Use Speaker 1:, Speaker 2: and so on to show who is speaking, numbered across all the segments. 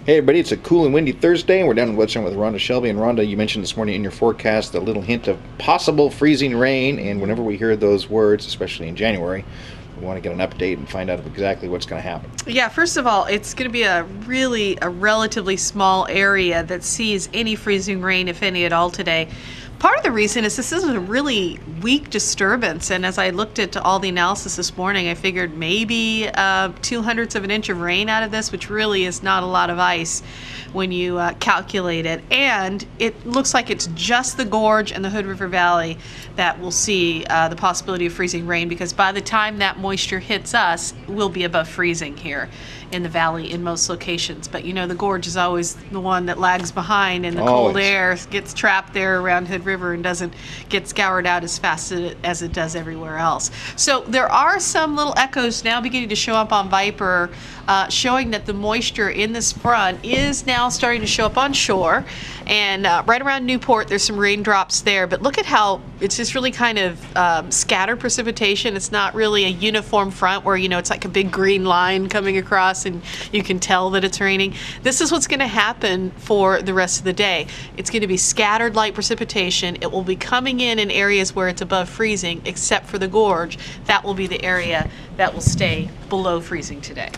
Speaker 1: Hey everybody, it's a cool and windy Thursday, and we're down in Woodson with Rhonda Shelby. And Rhonda, you mentioned this morning in your forecast a little hint of possible freezing rain, and whenever we hear those words, especially in January, we want to get an update and find out exactly what's going to happen.
Speaker 2: Yeah, first of all, it's going to be a relatively small area that sees any freezing rain, if any at all, today. Part of the reason is this is a really weak disturbance, and as I looked at all the analysis this morning, I figured maybe 0.02 of an inch of rain out of this, which really is not a lot of ice when you calculate it. And it looks like it's just the Gorge and the Hood River Valley that will see the possibility of freezing rain, because by the time that moisture hits us, we'll be above freezing here in the valley in most locations. But you know, the Gorge is always the one that lags behind, and the cold air gets trapped there around Hood River and doesn't get scoured out as fast as it does everywhere else. So there are some little echoes now beginning to show up on Viper, showing that the moisture in this front is now starting to show up on shore. And right around Newport, there's some raindrops there. But look at how it's just really kind of scattered precipitation. It's not really a uniform front where, you know, it's like a big green line coming across and you can tell that it's raining. This is what's going to happen for the rest of the day. It's going to be scattered light precipitation. It will be coming in areas where it's above freezing, except for the Gorge. That will be the area that will stay below freezing today.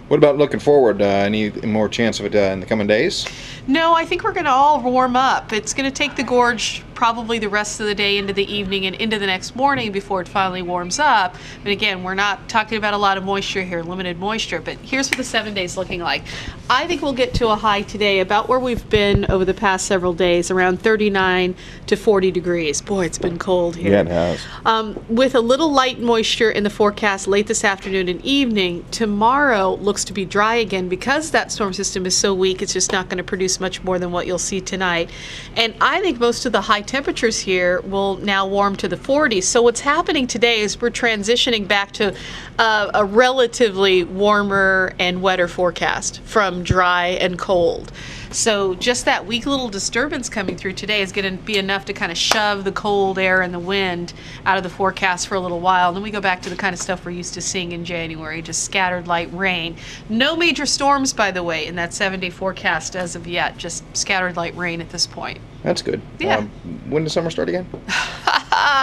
Speaker 1: What about looking forward? Any more chance of it in the coming days?
Speaker 2: No, I think we're going to all warm up. It's going to take the Gorge probably the rest of the day into the evening and into the next morning before it finally warms up. But again, we're not talking about a lot of moisture here, limited moisture. But here's what the 7 days looking like. I think we'll get to a high today about where we've been over the past several days, around 39 to 40 degrees. Boy, it's been cold here.
Speaker 1: Yeah, it has.
Speaker 2: With a little light moisture in the forecast late this afternoon and evening, tomorrow looks to be dry again because that storm system is so weak. It's just not going to produce much more than what you'll see tonight. And I think most of the high temperatures here will now warm to the 40s. So what's happening today is we're transitioning back to a relatively warmer and wetter forecast from dry and cold. So just that weak little disturbance coming through today is going to be enough to kind of shove the cold air and the wind out of the forecast for a little while. And then we go back to the kind of stuff we're used to seeing in January, just scattered light rain. No major storms, by the way, in that 7-day forecast as of yet, just scattered light rain at this point.
Speaker 1: That's good.
Speaker 2: Yeah.
Speaker 1: When does summer start again?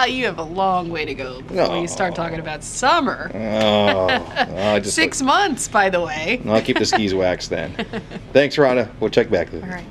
Speaker 2: You have a long way to go before you start talking about summer.
Speaker 1: Just
Speaker 2: 6 months, by the way.
Speaker 1: I'll keep the skis waxed then. Thanks, Rhonda. We'll check back.
Speaker 2: All right.